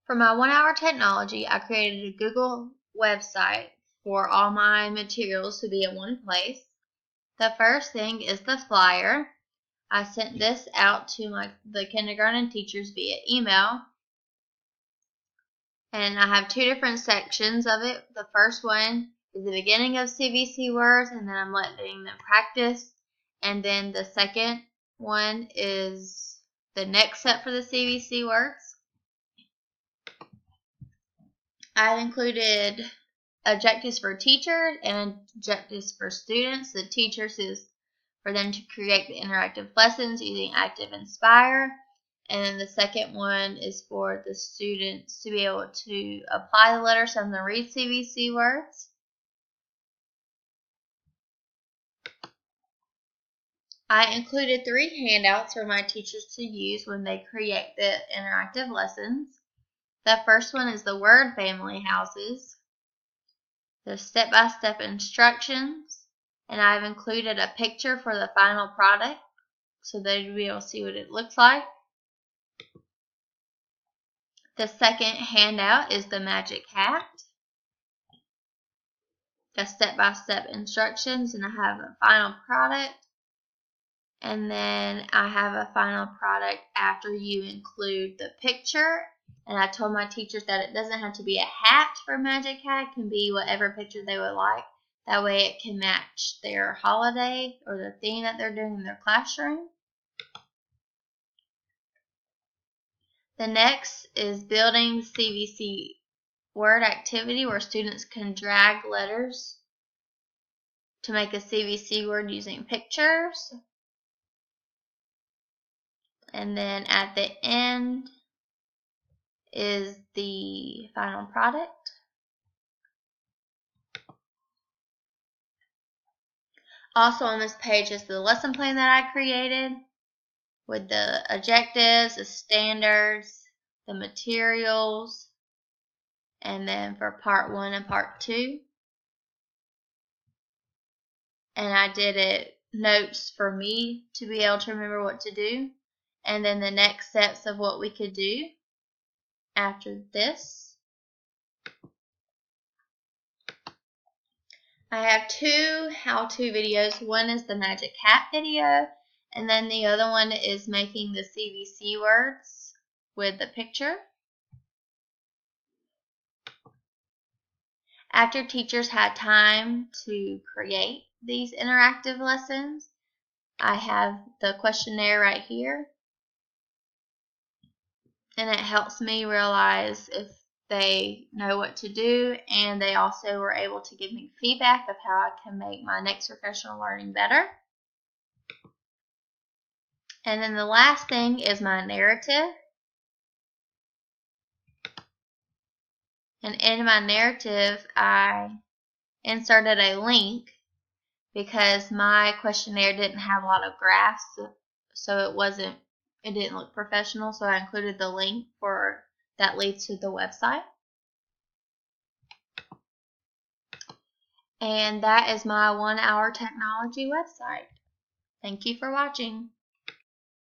For my 1 hour technology, I created a Google website for all my materials to be in one place. The first thing is the flyer. I sent this out to the kindergarten teachers via email. And I have two different sections of it. The first one is the beginning of CVC words, and then I'm letting them practice. And then the second one is the next step for the CVC words. I've included objectives for teachers and objectives for students. The teachers is for them to create the interactive lessons using Active Inspire. And then the second one is for the students to be able to apply the letters and then read CVC words. I included 3 handouts for my teachers to use when they create the interactive lessons. The first one is the word family houses, the step-by-step instructions, and I've included a picture for the final product so they'd be able to see what it looks like. The second handout is the magic hat, the step-by-step instructions, and I have a final product. And then I have a final product after you include the picture. And I told my teachers that it doesn't have to be a hat for Magic Hat. It can be whatever picture they would like. That way it can match their holiday or the theme that they're doing in their classroom. The next is building CVC word activity where students can drag letters to make a CVC word using pictures. And then at the end is the final product. Also on this page is the lesson plan that I created with the objectives, the standards, the materials, and then for part 1 and part 2. And I did it notes for me to be able to remember what to do. And then the next steps of what we could do after this. I have 2 how-to videos. One is the Magic Hat video, and then the other one is making the CVC words with the picture. After teachers had time to create these interactive lessons, I have the questionnaire right here. And it helps me realize if they know what to do, and they also were able to give me feedback of how I can make my next professional learning better. And then the last thing is my narrative. And in my narrative, I inserted a link because my questionnaire didn't have a lot of graphs, so it didn't look professional, so I included the link for that leads to the website. And that is my 1 hour technology website. Thank you for watching.